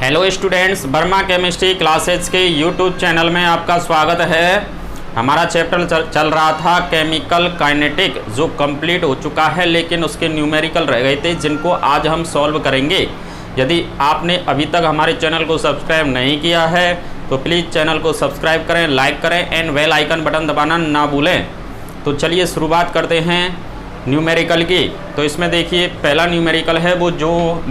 Hello students, Verma chemistry classes के YouTube channel में आपका स्वागत है। हमारा चैप्टर चल रहा था केमिकल काइनेटिक, जो कंप्लीट हो चुका है, लेकिन उसके न्यूमेरिकल रह गए थे, जिनको आज हम सॉल्व करेंगे। यदि आपने अभी तक हमारे चैनल को सब्सक्राइब नहीं किया है तो प्लीज़ चैनल को सब्सक्राइब करें, लाइक करें एंड बेल आइकन बटन दबाना ना भूलें। तो चलिए शुरुआत करते हैं न्यूमेरिकल की। तो इसमें देखिए पहला न्यूमेरिकल है, वो जो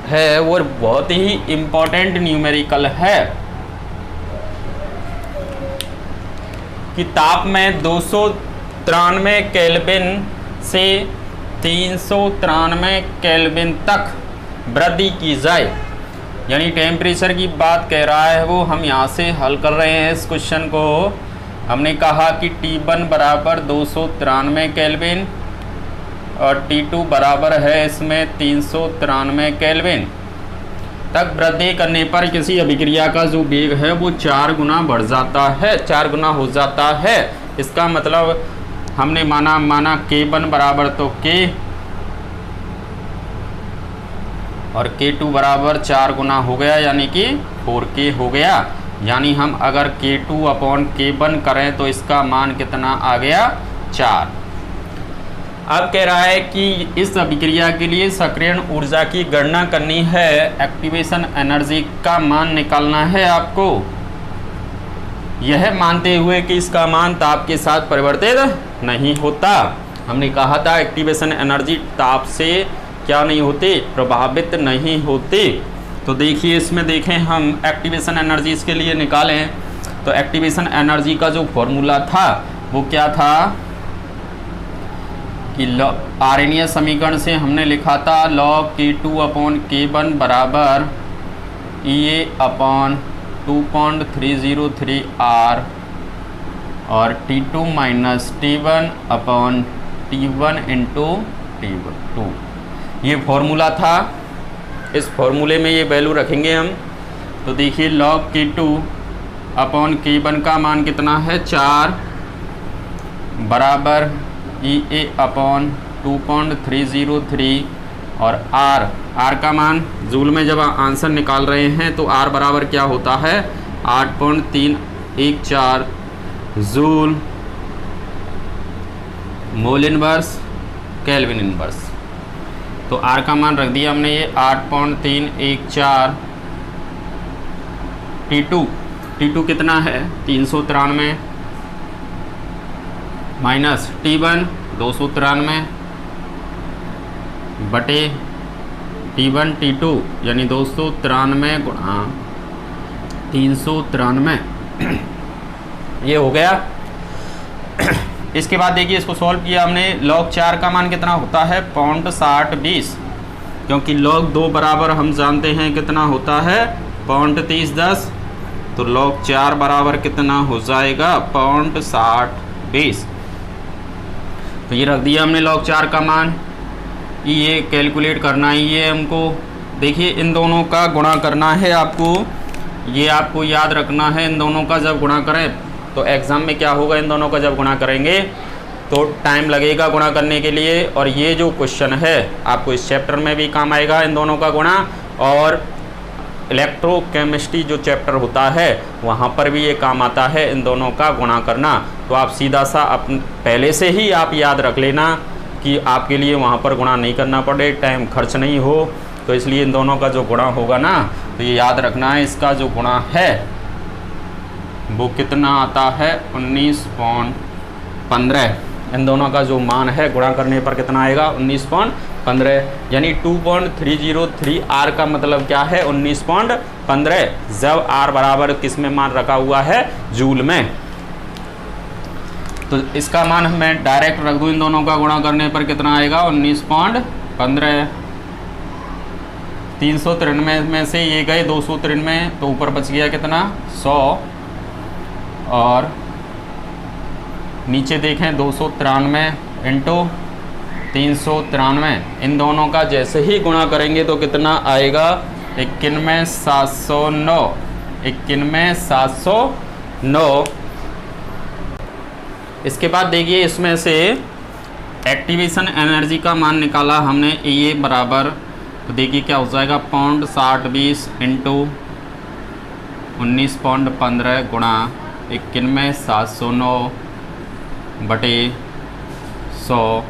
है वो बहुत ही इम्पोर्टेंट न्यूमेरिकल है कि ताप में 293 केल्विन से 393 केल्विन तक वृद्धि की जाए, यानी टेम्परेचर की बात कह रहा है वो। हम यहाँ से हल कर रहे हैं इस क्वेश्चन को। हमने कहा कि T1 बराबर 293 केल्विन और T2 बराबर है इसमें 393 केल्विन तक वृद्धि करने पर किसी अभिक्रिया का जो वेग है वो 4 गुना बढ़ जाता है, 4 गुना हो जाता है। इसका मतलब हमने माना K1 बराबर तो K और K2 बराबर 4 गुना हो गया, यानी कि 4K हो गया। यानी हम अगर K2 अपॉन K1 करें तो इसका मान कितना आ गया, 4। अब कह रहा है कि इस अभिक्रिया के लिए सक्रियण ऊर्जा की गणना करनी है, एक्टिवेशन एनर्जी का मान निकालना है आपको, यह मानते हुए कि इसका मान ताप के साथ परिवर्तित नहीं होता। हमने कहा था एक्टिवेशन एनर्जी ताप से क्या नहीं होती, प्रभावित नहीं होती। तो देखिए इसमें देखें हम एक्टिवेशन एनर्जी इसके लिए निकालें तो एक्टिवेशन एनर्जी का जो फॉर्मूला था वो क्या था कि आर्यनीय समीकरण से हमने लिखा था log K2 अपॉन K1 बराबर EA अपॉन 2.303 R और T2 minus T1 upon T1 into T2। ये फॉर्मूला था, इस फॉर्मूले में ये वैल्यू रखेंगे हम। तो देखिए log K2 अपॉन K1 का मान कितना है, 4 बराबर EA अपॉन 2.303 और R का मान जूल में जब आंसर निकाल रहे हैं तो R बराबर क्या होता है, 8.314 joule mole inverse kelvin inverse. तो R का मान रख दिया हमने, ये 8.314। T2 कितना है, 393 माइनस T1 293 बटे T1 T2, यानी 293 गुणा 393 ये हो गया। इसके बाद देखिए इसको सॉल्व किया हमने। log 4 का मान कितना होता है, 0.6020, क्योंकि log 2 बराबर हम जानते हैं कितना होता है, 0.3010। तो log 4 बराबर कितना हो जाएगा, 0.6020। तो ये रख दिया हमने log 4 का मान। ये कैलकुलेट करना ही है हमको। देखिए इन दोनों का गुणा करना है आपको, ये आपको याद रखना है। इन दोनों का जब गुणा करें तो एग्ज़ाम में क्या होगा, इन दोनों का जब गुणा करेंगे तो टाइम लगेगा गुणा करने के लिए। और ये जो क्वेश्चन है आपको इस चैप्टर में भी काम आएगा, इन दोनों का गुणा, और इलेक्ट्रोकेमिस्ट्री जो चैप्टर होता है वहाँ पर भी ये काम आता है इन दोनों का गुणा करना। तो आप सीधा सा पहले से ही आप याद रख लेना कि आपके लिए वहाँ पर गुणा नहीं करना पड़े, टाइम खर्च नहीं हो। तो इसलिए इन दोनों का जो गुणा होगा ना, तो ये याद रखना है, इसका जो गुणा है वो कितना आता है, 19.15। इन दोनों का जो मान है गुणा करने पर कितना आएगा, 19.15, यानी 2.303 R का मतलब क्या है, 19.15, जब R बराबर किस में मान रखा हुआ है, जूल में। तो इसका मान मैं डायरेक्ट रख दूँ, इन दोनों का गुणा करने पर कितना आएगा, 19.15। 393 में से ये गए 293, तो ऊपर बच गया कितना, 100, और नीचे देखें 293 इंटू 393। इन दोनों का जैसे ही गुणा करेंगे तो कितना आएगा, 91,709, 91,709। इसके बाद देखिए इसमें से एक्टिवेशन एनर्जी का मान निकाला हमने, ये बराबर तो देखिए क्या हो जाएगा, 0.6020 इंटू 19.15 गुणा 91,709 बटे 100।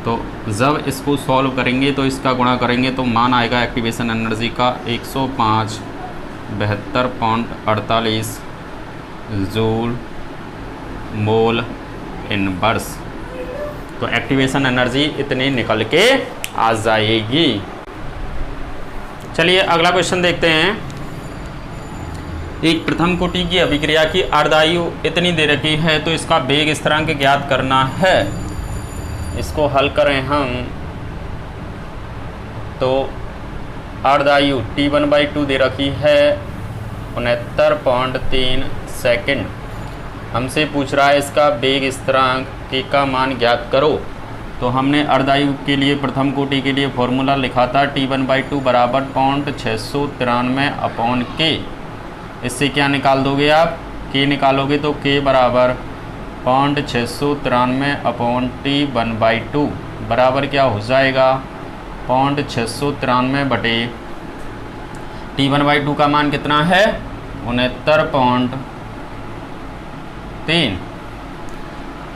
तो जब इसको सॉल्व करेंगे तो इसका गुणा करेंगे तो मान आएगा एक्टिवेशन एनर्जी का 105.72.48 जूल मोल इनवर्स। तो एक्टिवेशन एनर्जी इतनी निकल के आ जाएगी। चलिए अगला क्वेश्चन देखते हैं। एक प्रथम कोटि की अभिक्रिया की अर्धायु इतनी दे रखी है तो इसका वेग स्थिरांक ज्ञात करना है। इसको हल करें हम तो अर्धायु T1/2 दे रखी है 69.3 सेकेंड। हमसे पूछ रहा है इसका वेग स्थिरांक के का मान ज्ञात करो। तो हमने अर्धायु के लिए प्रथम कोटि के लिए फॉर्मूला लिखा था T1/2 बराबर 0.693/K। इससे क्या निकाल दोगे आप, K निकालोगे तो K बराबर 0.693/T1/2 बराबर क्या हो जाएगा 0.693 बटे T1/2 का मान कितना है 69.3।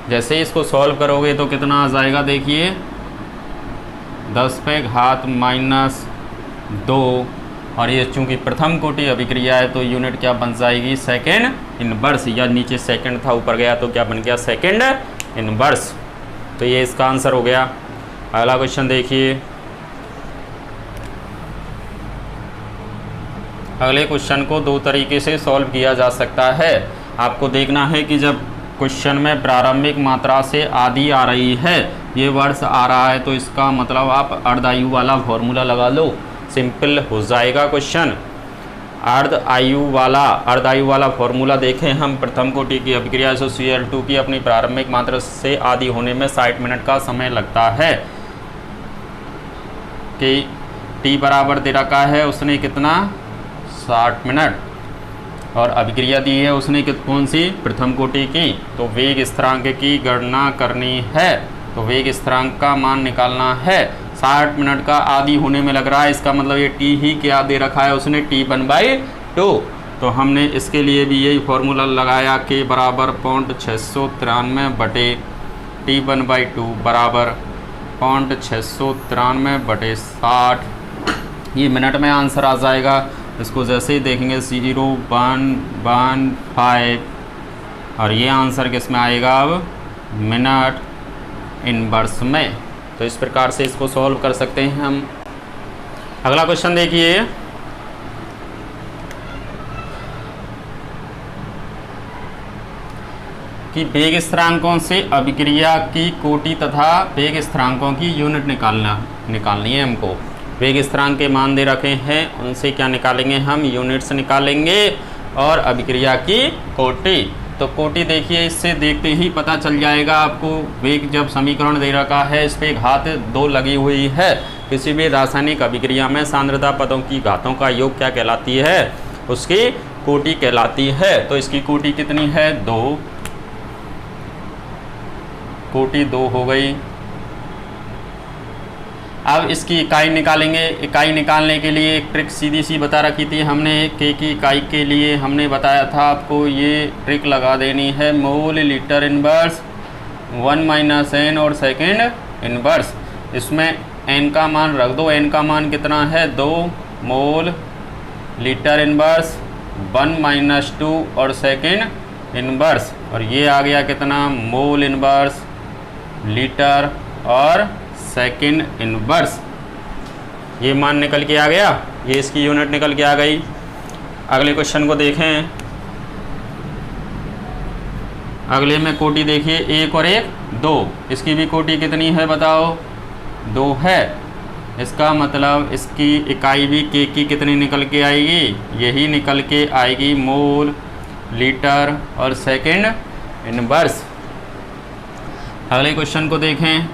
जैसे इसको सॉल्व करोगे तो कितना आ जाएगा, देखिए 10⁻⁻2 और ये चूंकि प्रथम कोटि अभिक्रिया है तो यूनिट क्या बन जाएगी सेकेंड इनवर्स, या नीचे सेकेंड था ऊपर गया तो क्या बन गया सेकेंड इनवर्स। तो ये इसका आंसर हो गया। अगला क्वेश्चन देखिए। अगले क्वेश्चन को दो तरीके से सॉल्व किया जा सकता है। आपको देखना है कि जब क्वेश्चन में प्रारंभिक मात्रा से आधी आ रही है, ये वर्ष आ रहा है, तो इसका मतलब आप अर्धायु वाला फॉर्मूला लगा लो, सिंपल हो जाएगा क्वेश्चन। अर्धायु वाला फॉर्मूला देखें हम। प्रथम कोटि की अभिक्रिया Cl2 की अपनी प्रारंभिक मात्रा से आधी होने में 60 मिनट का समय लगता है कि T बराबर दे रखा है उसने कितना 60 मिनट, और अभिक्रिया दी है उसने कौन सी प्रथम कोटि की। तो वेग स्थिरांक की गणना करनी है, तो वेग स्थिरांक का मान निकालना है। 60 मिनट का आधी होने में लग रहा है, इसका मतलब ये T ही क्या दे रखा है उसने T1/2। तो हमने इसके लिए भी यही फॉर्मूला लगाया K बराबर 0.693 बटे T1/2 बराबर 0.693 बटे 60। ये मिनट में आंसर आ जाएगा। इसको जैसे ही देखेंगे 0.115 और ये आंसर किस में आएगा अब मिनट इनवर्स में। तो इस प्रकार से इसको सॉल्व कर सकते हैं हम। अगला क्वेश्चन देखिए। कि वेग स्थिरांकों से अभिक्रिया की कोटि तथा वेग स्थिरांकों की यूनिट निकालनी है हमको। वेग स्थिरांक के मान दे रखे हैं, उनसे क्या निकालेंगे हम यूनिट्स निकालेंगे, और अभिक्रिया की कोटि। तो कोटि देखिए, इससे देखते ही पता चल जाएगा आपको। वेग जब समीकरण दे रखा है इस पे घात 2 लगी हुई है। किसी भी रासायनिक अभिक्रिया में सांद्रता पदों की घातों का योग क्या कहलाती है, उसकी कोटि कहलाती है। तो इसकी कोटि कितनी है 2, कोटि 2 हो गई। अब इसकी इकाई निकालेंगे। इकाई निकालने के लिए एक ट्रिक सीधी सी बता रखी थी हमने। K की इकाई के लिए हमने बताया था आपको, ये ट्रिक लगा देनी है मोल लीटर इनवर्स 1 - n और सेकेंड इनवर्स। इसमें n का मान रख दो। n का मान कितना है 2 मोल लीटर इनवर्स 1 - 2 और सेकेंड इनवर्स, और ये आ गया कितना मोल इनवर्स लीटर और सेकेंड इनवर्स। ये मान निकल के आ गया, ये इसकी यूनिट निकल के आ गई। अगले क्वेश्चन को देखें। अगले में कोटि देखिए 1 और 1 2। इसकी भी कोटि कितनी है बताओ 2 है। इसका मतलब इसकी इकाई भी K की कितनी निकल के आएगी, यही निकल के आएगी मोल लीटर और सेकेंड इनवर्स। अगले क्वेश्चन को देखें।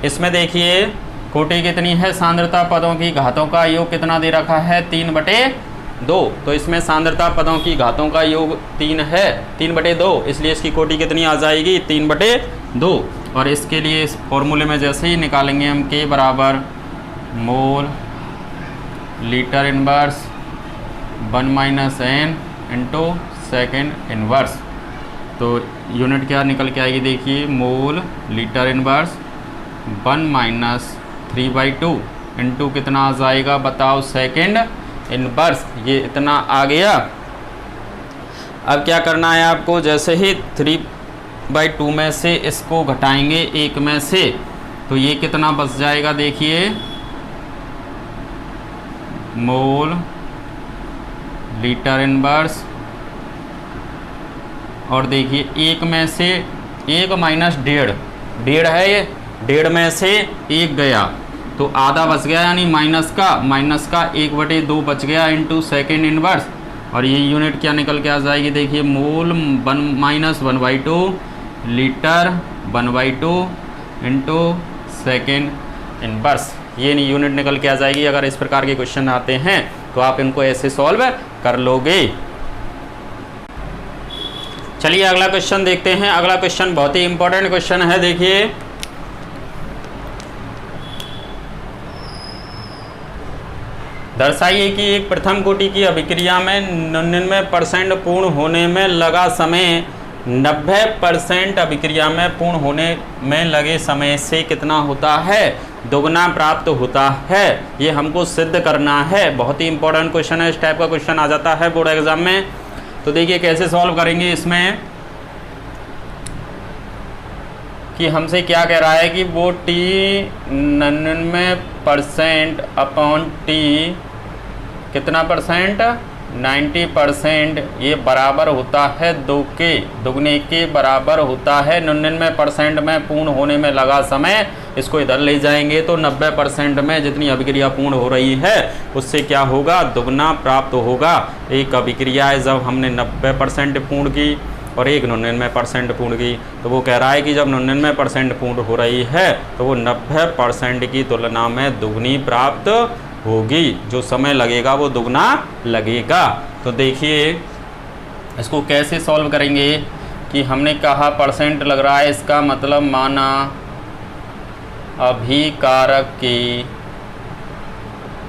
इसमें देखिए कोटि कितनी है, सांद्रता पदों की घातों का योग कितना दे रखा है 3/2। तो इसमें सांद्रता पदों की घातों का योग 3 है, 3/2, इसलिए इसकी कोटि कितनी आ जाएगी 3/2। और इसके लिए इस फॉर्मूले में जैसे ही निकालेंगे हम K बराबर mole litre inverse 1 minus n into second inverse, तो यूनिट क्या निकल के आएगी देखिए, mole litre inverse 1 minus 3/2 into कितना आ जाएगा बताओ, सेकेंड इनवर्स, ये इतना आ गया। अब क्या करना है आपको, जैसे ही 3/2 में से इसको घटाएंगे 1 में से, तो ये कितना बच जाएगा देखिए, मोल लीटर इनवर्स, और देखिए 1 में से 1 माइनस 1.5 है, ये 1.5 में से 1 गया तो आधा बच गया, यानी माइनस का 1/2 बच गया इंटू सेकेंड इनवर्स, और ये यूनिट क्या निकल के आ जाएगी देखिए, मोल 1 minus 1/2 litre 1/2 into second inverse, ये यूनिट निकल के आ जाएगी। अगर इस प्रकार के क्वेश्चन आते हैं तो आप इनको ऐसे सॉल्व कर लोगे। चलिए अगला क्वेश्चन देखते हैं। अगला क्वेश्चन बहुत ही इंपॉर्टेंट क्वेश्चन है, देखिए दर्शाइए कि एक प्रथम कोटि की अभिक्रिया में 99% पूर्ण होने में लगा समय 90% अभिक्रिया में पूर्ण होने में लगे समय से कितना होता है, दोगुना प्राप्त होता है। ये हमको सिद्ध करना है। बहुत ही इंपॉर्टेंट क्वेश्चन है, इस टाइप का क्वेश्चन आ जाता है बोर्ड एग्जाम में। तो देखिए कैसे सॉल्व करेंगे इसमें, कि हमसे क्या कह रहा है कि वो t 99% अपॉन t कितना परसेंट, 90%, ये बराबर होता है 2 के, दुगने के बराबर होता है 99% में पूर्ण होने में लगा समय। इसको इधर ले जाएंगे तो 90% में जितनी अभिक्रिया पूर्ण हो रही है उससे क्या होगा, दुगना प्राप्त होगा। एक अभिक्रिया है जब हमने 90% पूर्ण की और एक 99% पूर्ण की, तो वो कह रहा है कि जब 99% पूर्ण हो रही है तो वो 90% की तुलना में दुगनी प्राप्त होगी, जो समय लगेगा वो दुगना लगेगा। तो देखिए इसको कैसे सॉल्व करेंगे, कि हमने कहा परसेंट लग रहा है, इसका मतलब माना अभिकारक की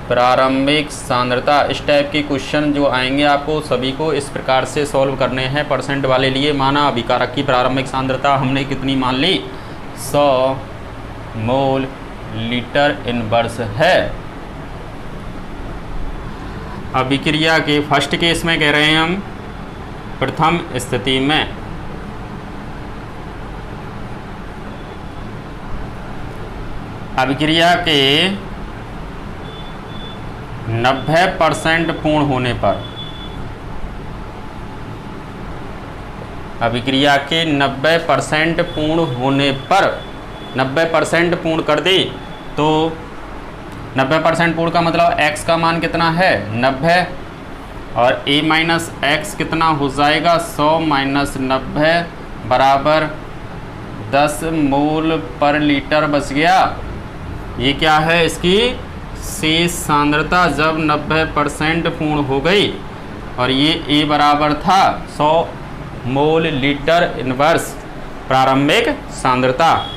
प्रारंभिक सांद्रता। इस टाइप के क्वेश्चन जो आएंगे आपको सभी को इस प्रकार से सॉल्व करने हैं परसेंट वाले लिए। माना अभिकारक की प्रारंभिक सांद्रता हमने कितनी मान ली, 100 मोल लीटर इनवर्स है। अभिक्रिया के फर्स्ट केस में कह रहे हैं हम, प्रथम स्थिति में अभिक्रिया के 90% पूर्ण होने पर, अभिक्रिया के 90% पूर्ण होने पर, 90% पूर्ण कर दी तो 90% पूर्ण का मतलब x का मान कितना है, 90, और a माइनस एक्स कितना हो जाएगा, 100 माइनस 90 बराबर 10 मोल पर लीटर बच गया। ये क्या है, इसकी शेष सांद्रता जब 90% पूर्ण हो गई, और ये a बराबर था 100 मोल लीटर इनवर्स प्रारंभिक सांद्रता।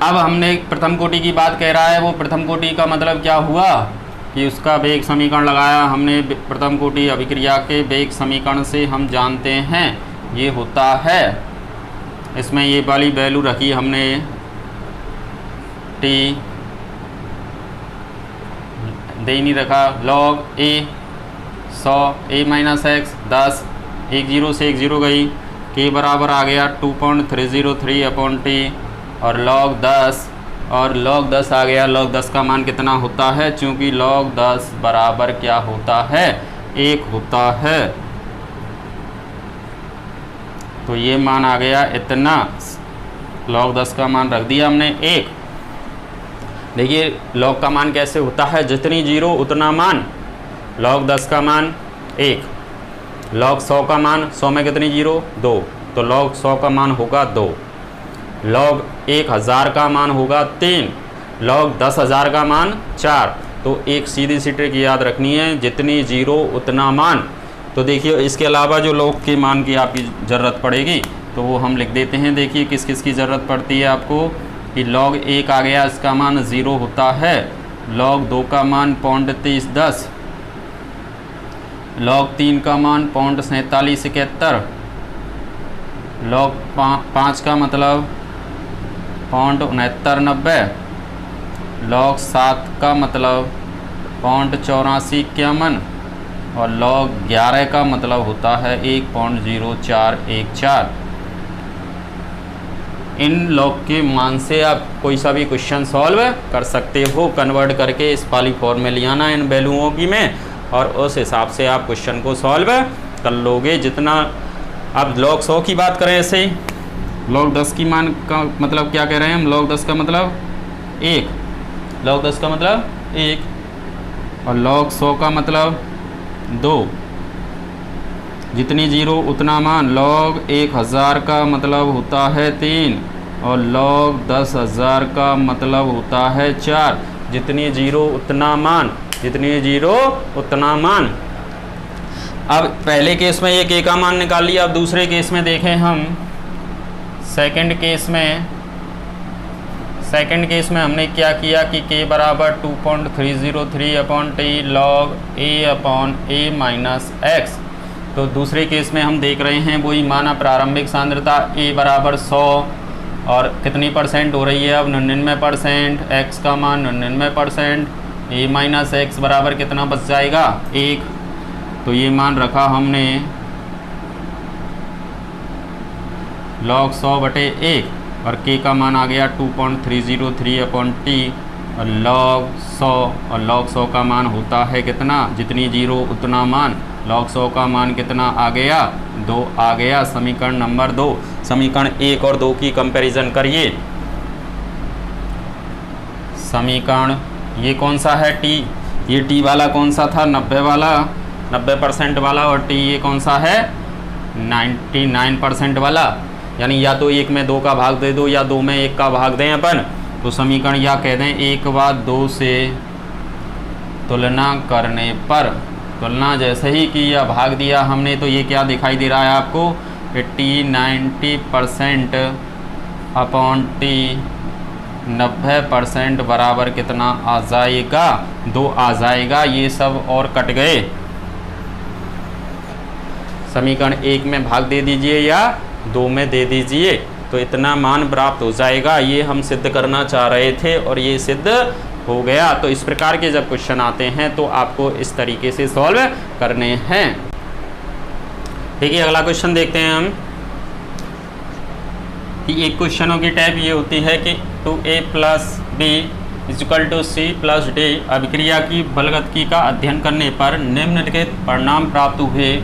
अब हमने प्रथम कोटि की बात कह रहा है, वो प्रथम कोटि का मतलब क्या हुआ कि उसका वेग समीकरण लगाया हमने। प्रथम कोटि अभिक्रिया के वेग समीकरण से हम जानते हैं ये होता है, इसमें ये वाली वैल्यू रखी हमने, t दे ही नहीं रखा, log a 100, a minus x 10, 1 0 से 1 0 गई, k बराबर आ गया 2.303 अपॉन t, और log 10, और log 10 आ गया। log 10 का मान कितना होता है, चूँकि log 10 बराबर क्या होता है, 1 होता है। तो ये मान आ गया इतना, log 10 का मान रख दिया हमने 1। देखिए log का मान कैसे होता है, जितनी जीरो उतना मान, log 10 का मान 1, log 100 का मान, 100 में कितनी जीरो, 2, तो log 100 का मान होगा 2, log 1000 का मान होगा 3, log 10,000 का मान 4। तो एक सीधी सी ट्रिक याद रखनी है, जितनी जीरो उतना मान। तो देखिए इसके अलावा जो log के मान की आपकी ज़रूरत पड़ेगी, तो वो हम लिख देते हैं। देखिए किस किस की ज़रूरत पड़ती है आपको कि log 1 आ गया, इसका मान 0 होता है। log 2 का मान 0.3010, log 3 का मान 0.4771, log 5 का मतलब 0.6990, log 7 का मतलब 0.8451 और log 11 का मतलब होता है 1.0414। इन log के मान से आप कोई सा भी क्वेश्चन सॉल्व कर सकते हो, कन्वर्ट करके इस वाली फॉर्म में ले आना इन वैल्यूओं की में, और उस हिसाब से आप क्वेश्चन को सॉल्व कर लोगे। जितना अब log 100 की बात करें ऐसे ही, log 10 की मान का मतलब क्या कह रहे हैं हम, log 10 का मतलब 1, log 10 का मतलब 1 और log 100 का मतलब 2। जितनी जीरो उतना मान। log 1000 का मतलब होता है 3 और log 10,000 का मतलब होता है 4। जितनी जीरो उतना मान, जितनी जीरो उतना मान। अब पहले केस में ये k का मान निकाल लिया। अब दूसरे केस में देखें हम, सेकंड केस में हमने क्या किया कि k बराबर 2.303/t log a/a minus x। तो दूसरे केस में हम देख रहे हैं वही माना, प्रारंभिक सांद्रता a बराबर 100 और कितनी परसेंट हो रही है अब 99%, x का मान 99%, a माइनस एक्स बराबर कितना बच जाएगा 1। तो ये मान रखा हमने log 100/1 और k का मान आ गया 2.303/t और log 100, और log 100 का मान होता है कितना, जितनी जीरो उतना मान। log 100 का मान कितना आ गया, 2 आ गया। समीकरण नंबर 2। समीकरण 1 और 2 की कंपैरिजन करिए। समीकरण ये कौन सा है t, ये t वाला कौन सा था 90 वाला, 90% वाला, और t ये कौन सा है 99% वाला। यानी या तो 1 में 2 का भाग दे दो या 2 में 1 का भाग दें अपन। तो समीकरण या कह दें 1 व 2 से तुलना करने पर, तुलना जैसे ही की या भाग दिया हमने, तो ये क्या दिखाई दे रहा है आपको कि t 90% अपॉन t 90% बराबर कितना आ जाएगा, 2 आ जाएगा। ये सब और कट गए। समीकरण 1 में भाग दे दीजिए या 2 में दे दीजिए तो इतना मान प्राप्त हो जाएगा। ये हम सिद्ध करना चाह रहे थे और ये सिद्ध हो गया। तो इस प्रकार के जब क्वेश्चन आते हैं तो आपको इस तरीके से सॉल्व करने हैं। ठीक है, अगला क्वेश्चन देखते हैं हम कि एक क्वेश्चनों की टाइप ये होती है कि 2a + b = c + d अभिक्रिया की बलगतिकी का अध्ययन करने पर निम्नलिखित परिणाम प्राप्त हुए।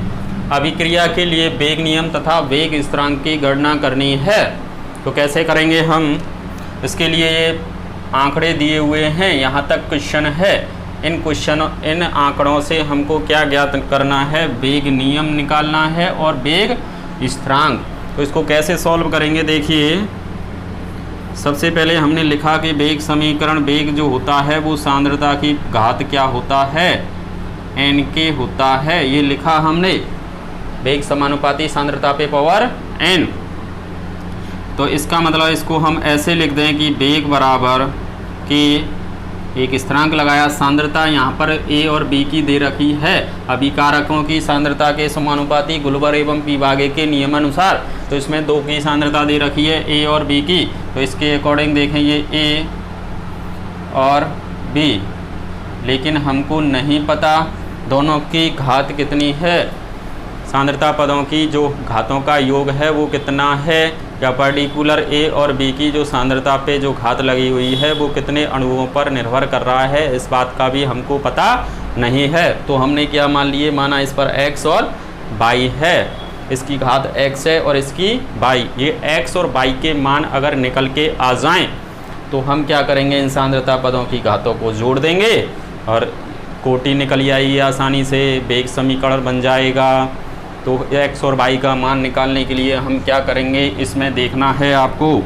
अभिक्रिया के लिए वेग नियम तथा वेग स्थिरांक की गणना करनी है। तो कैसे करेंगे हम, इसके लिए ये आंकड़े दिए हुए हैं, यहाँ तक क्वेश्चन है। इन आंकड़ों से हमको क्या ज्ञात करना है, वेग नियम निकालना है और वेग स्थिरांक। तो इसको कैसे सॉल्व करेंगे, देखिए सबसे पहले हमने लिखा कि वेग समीकरण, वेग जो होता है वो सांद्रता की घात क्या होता है, n होता है। ये लिखा हमने, वेग समानुपाती सांद्रता पे पावर n। तो इसका मतलब इसको हम ऐसे लिख दें कि वेग बराबर कि एक स्थिरांक लगाया, सांद्रता यहाँ पर a और b की दे रखी है, अभिकारकों की सांद्रता के समानुपाती गुलबर एवं पी भागे के नियमानुसार। तो इसमें 2 की सांद्रता दे रखी है a और b की, तो इसके अकॉर्डिंग देखें ये a और b, लेकिन हमको नहीं पता दोनों की घात कितनी है। सांद्रता पदों की जो घातों का योग है वो कितना है, या पर्टिकुलर a और b की जो सांद्रता पे जो घात लगी हुई है वो कितने अणुओं पर निर्भर कर रहा है, इस बात का भी हमको पता नहीं है। तो हमने क्या मान लिए, माना इस पर x और y है, इसकी घात x है और इसकी y। ये x और y के मान अगर निकल के आ जाएं तो हम क्या करेंगे, इन सांद्रता पदों की घातों को जोड़ देंगे और कोटि निकल आएगी आसानी से, वेग समीकरण बन जाएगा। तो x और y का मान निकालने के लिए हम क्या करेंगे, इसमें देखना है आपको,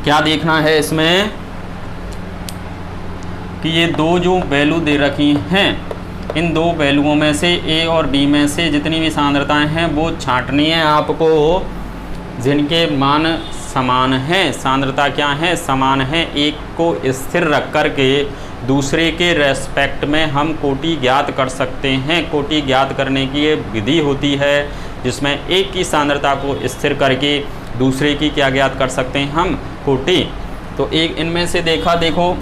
क्या देखना है इसमें कि ये 2 जो वैल्यू दे रखी हैं, इन 2 वैल्यूओं में से a और b में से जितनी भी सांद्रताएं हैं वो छांटनी है आपको जिनके मान समान हैं, सांद्रता क्या है, समान है, एक को स्थिर रख कर के दूसरे के रेस्पेक्ट में हम कोटि ज्ञात कर सकते हैं। कोटि ज्ञात करने की ये विधि होती है जिसमें एक की सांद्रता को स्थिर करके दूसरे की क्या ज्ञात कर सकते हैं हम, कोटि। तो एक इनमें से देखा, देखो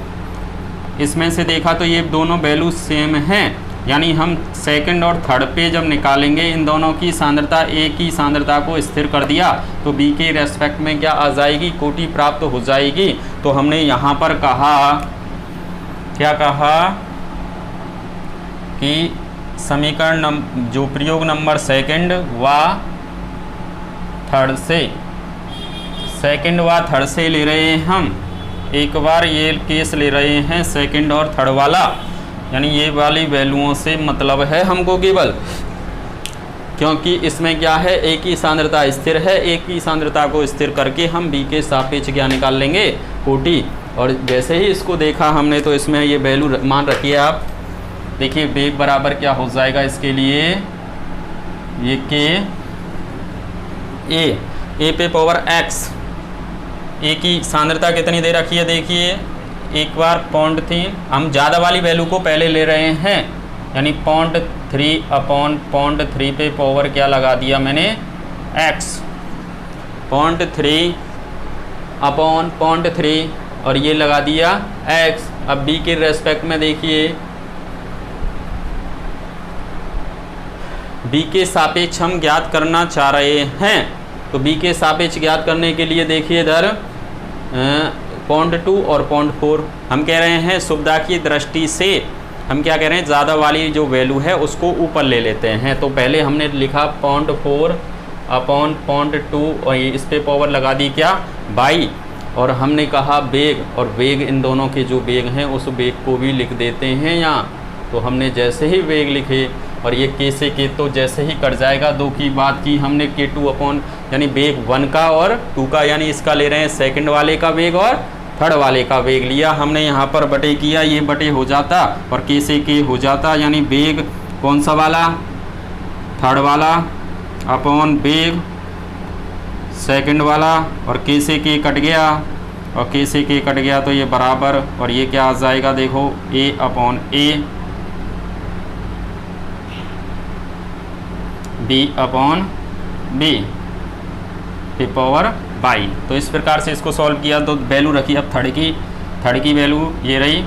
इसमें से देखा तो ये दोनों वैल्यू सेम हैं, यानी हम सेकंड और थर्ड पे जब निकालेंगे इन दोनों की सांद्रता, ए की सांद्रता को स्थिर कर दिया तो बी के रेस्पेक्ट में क्या आ जाएगी, कोटि प्राप्त हो जाएगी। तो हमने यहाँ पर कहा, क्या कहा कि समीकरण जो प्रयोग नंबर सेकंड व थर्ड से, सेकंड व थर्ड से ले रहे हैं हम, एक बार ये केस ले रहे हैं सेकंड और थर्ड वाला, यानी ये वाली वैल्यूओं से मतलब है हमको केवल, क्योंकि इसमें क्या है, एक ही सांद्रता स्थिर है, एक ही सांद्रता को स्थिर करके हम बी के सापेक्ष क्या निकाल लेंगे, कोटि। और जैसे ही इसको देखा हमने तो इसमें ये वैल्यू मान रखिए आप, देखिए वेग बराबर क्या हो जाएगा इसके लिए, ये के ए पे पावर एक्स, ए की सांद्रता कितनी दे रखी है, देखिए एक बार 0.3, हम ज़्यादा वाली वैल्यू को पहले ले रहे हैं, यानी 0.3/0.3 पे पावर क्या लगा दिया मैंने, x, 0.3/0.3 और ये लगा दिया x। अब b के रेस्पेक्ट में देखिए, b के सापेक्ष हम ज्ञात करना चाह रहे हैं, तो b के सापेक्ष ज्ञात करने के लिए देखिए इधर 0.2 और 0.4 हम कह रहे हैं, सुविधा की दृष्टि से हम क्या कह रहे हैं, ज़्यादा वाली जो वैल्यू है उसको ऊपर ले लेते हैं। तो पहले हमने लिखा 0.4/0.2 और इस पे पावर लगा दी क्या, बाई, और हमने कहा वेग, और वेग इन दोनों के जो वेग हैं उस वेग को भी लिख देते हैं यहाँ। तो हमने जैसे ही वेग लिखे और ये के से के तो जैसे ही कट जाएगा, दो की बात की हमने k2 यानी वेग 1 का और 2 का, यानी इसका ले रहे हैं सेकंड वाले का वेग और थर्ड वाले का वेग लिया हमने, यहाँ पर बटे किया, ये बटे हो जाता और के से के हो जाता, यानी वेग कौन सा वाला, थर्ड वाला अपॉन वेग सेकंड वाला, और के से के कट गया और के से के कट गया तो ये बराबर, और ये क्या आ जाएगा देखो, a/a b/b पे पावर बाई। तो इस प्रकार से इसको सॉल्व किया तो वैल्यू रखी अब थर्ड की वैल्यू ये रही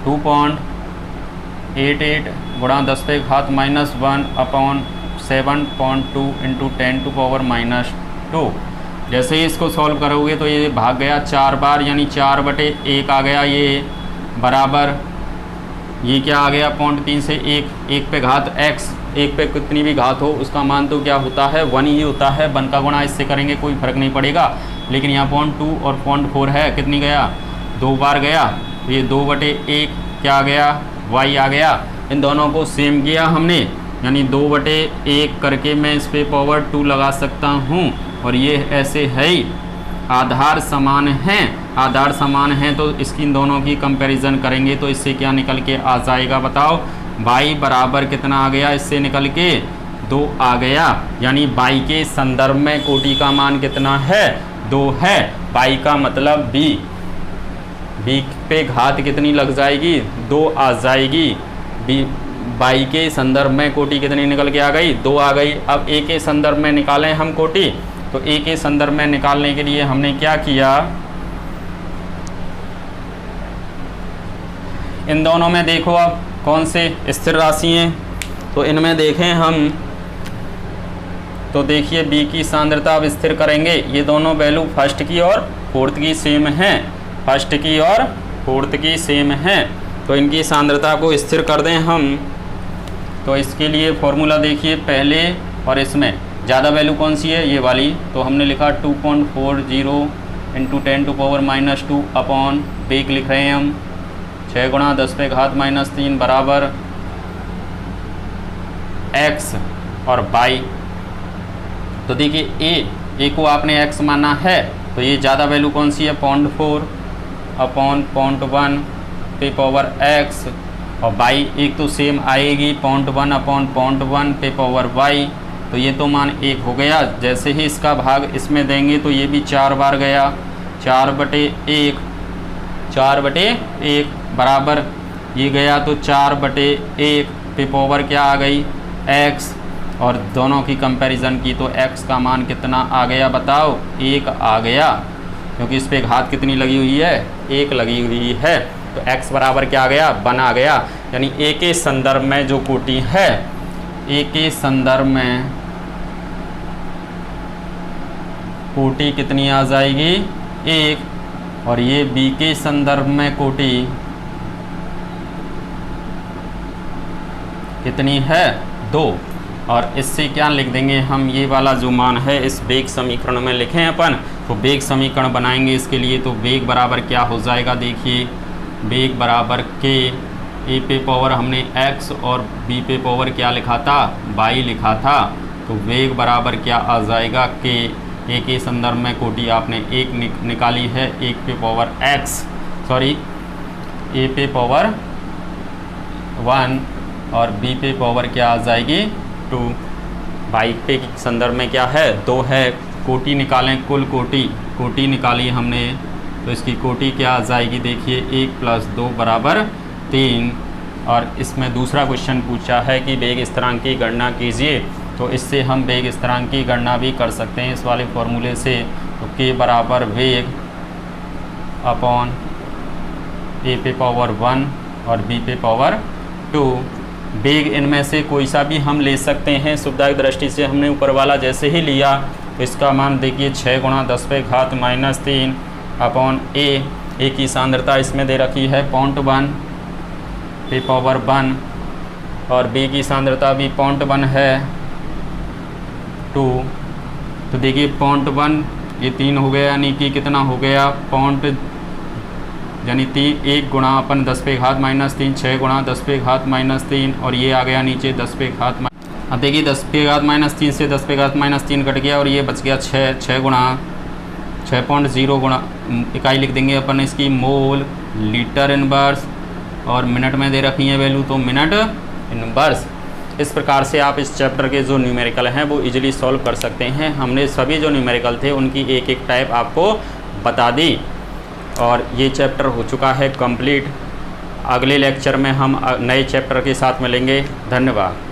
2.88 गुणा 10 पे घात -1/7.2 इंटू 10⁻²। जैसे ही इसको सॉल्व करोगे तो ये भाग गया 4 बार, यानी 4/1 आ गया, ये बराबर ये क्या आ गया 0.3 से 1 पे घात x, 1 पे कितनी भी घात हो उसका मान तो क्या होता है 1 ही होता है, 1 का गुणा इससे करेंगे कोई फर्क नहीं पड़ेगा। लेकिन यहाँ 0.2 और 0.4 है, कितनी गया 2 बार गया, ये 2/1 क्या आ गया y आ गया। इन दोनों को सेम किया हमने, यानी 2/1 करके मैं इस पे पावर 2 लगा सकता हूँ, और ये ऐसे है ही, आधार समान हैं, आधार समान हैं तो इसकी इन दोनों की कंपैरिजन करेंगे तो इससे क्या निकल के आ जाएगा बताओ, y बराबर कितना आ गया, इससे निकल के 2 आ गया, यानी y के संदर्भ में कोटि का मान कितना है 2 है। y का मतलब b पे घात कितनी लग जाएगी 2 आ जाएगी, y के संदर्भ में कोटि कितनी निकल के आ गई 2 आ गई। अब a के संदर्भ में निकालें हम कोटि, तो a के संदर्भ में निकालने के लिए हमने क्या किया, इन दोनों में देखो अब कौन से स्थिर राशि हैं, तो इनमें देखें हम तो देखिए b की सांद्रता अब स्थिर करेंगे, ये दोनों वैल्यू फर्स्ट की और फोर्थ की सेम हैं, फर्स्ट की और फोर्थ की सेम हैं, तो इनकी सांद्रता को स्थिर कर दें हम। तो इसके लिए फॉर्मूला देखिए पहले, और इसमें ज़्यादा वैल्यू कौन सी है ये वाली, तो हमने लिखा 2.40 इंटू 10⁻² अपॉन वेग लिख रहे हैं हम 6 गुणा 10 पे घात -3 बराबर x और y। तो देखिए a को आपने x माना है, तो ये ज़्यादा वैल्यू कौन सी है 0.4 अपॉन 0.1 पे पावर x, और y एक तो सेम आएगी 0.1 अपॉन 0.1 पे पावर y, तो ये तो मान 1 हो गया। जैसे ही इसका भाग इसमें देंगे तो ये भी 4 बार गया, 4/1, 4/1 बराबर ये गया तो 4/1 पे पावर क्या आ गई x, और दोनों की कंपैरिजन की तो x का मान कितना आ गया बताओ, 1 आ गया, क्योंकि इस पे घात कितनी लगी हुई है, 1 लगी हुई है। तो x बराबर क्या आ गया, 1 आ गया। यानी a के संदर्भ में जो कोटि है, a के संदर्भ में कोटि कितनी आ जाएगी, 1, और ये b के संदर्भ में कोटि कितनी है, 2। और इससे क्या लिख देंगे हम, ये वाला जो मान है इस वेग समीकरण में लिखें अपन, तो वेग समीकरण बनाएंगे इसके लिए। तो वेग बराबर क्या हो जाएगा, देखिए वेग बराबर के, ए पे पावर हमने x और b पे पावर क्या लिखा था, y लिखा था। तो वेग बराबर क्या आ जाएगा, के, ए के संदर्भ में कोटि आपने 1 निकाली है, 1 पे पावर x, सॉरी ए पे पावर 1 और b पे पावर क्या आ जाएगी 2, y पे संदर्भ में क्या है 2 है। कोटि निकालें, कुल कोटि निकाली हमने, तो इसकी कोटि क्या आ जाएगी, देखिए 1 + 2 = 3। और इसमें दूसरा क्वेश्चन पूछा है कि वेग स्थिरांक की गणना कीजिए, तो इससे हम वेग स्थिरांक की गणना भी कर सकते हैं इस वाले फॉर्मूले से। तो k बराबर वेग अपॉन a पे पावर 1 और b पे पावर 2। वेग इनमें से कोई सा भी हम ले सकते हैं, सुविधा की दृष्टि से हमने ऊपर वाला जैसे ही लिया तो इसका मान देखिए 6 × 10⁻³ अपॉन a की सांद्रता इसमें दे रखी है 0.1 पे पावर 1 और b की सांद्रता भी 0.1 है 2। तो देखिए 0.1 ये 3 हो गया, यानी कि कितना हो गया, यानी 1 × अपन 10⁻³ 6 × 10⁻³ और ये आ गया नीचे 10⁻। अब देखिए 10⁻³ से 10⁻³ कट गया और ये बच गया 6.0 इकाई लिख देंगे अपन इसकी मोल लीटर इनवर्स, और मिनट में दे रखी है वैल्यू तो मिनट इनवर्स। इस प्रकार से आप इस चैप्टर के जो न्यूमेरिकल हैं वो इजीली सॉल्व कर सकते हैं। हमने सभी जो न्यूमेरिकल थे उनकी एक एक टाइप आपको बता दी और ये चैप्टर हो चुका है कंप्लीट। अगले लेक्चर में हम नए चैप्टर के साथ मिलेंगे। धन्यवाद।